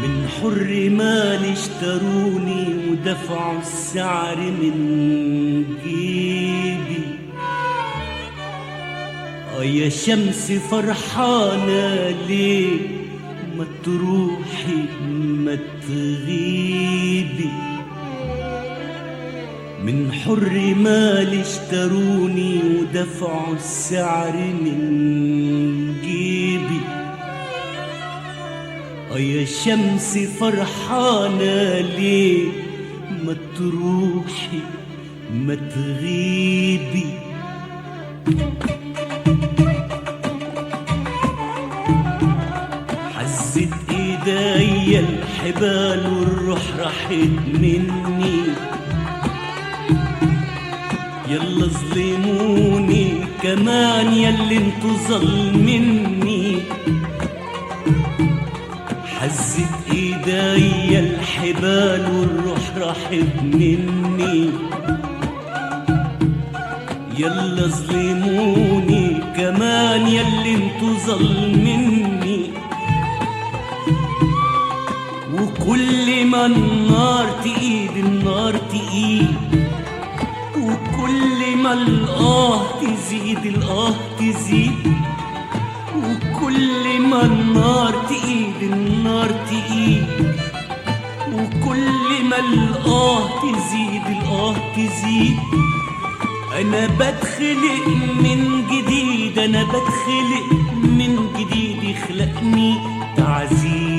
من حر مالي اشتروني ودفعوا السعر من جيبي. يا شمس فرحانة ليه ما تروحي ما تغيبي. من حر مالي اشتروني ودفعوا السعر من جيبي. يا شمس فرحانة ليه ما تروحي ما تغيبي. حزت ايديا الحبال والروح راحت مني. يلا ظلموني كمان ياللي انتو ظلمني. حزت ايديا الحبال والروح راحت مني. يلا ظلموني كمان ياللي انتو ظلمني. وكل ما النار تقيد النار تقيد، وكل ما الآه تزيد الآه تزيد، وكل ما النار تقيد النار تقيد، وكل ما الآه تزيد الآه تزيد. أنا بتخلق من جديد، أنا بتخلق من جديد، يخلقني تعذيب.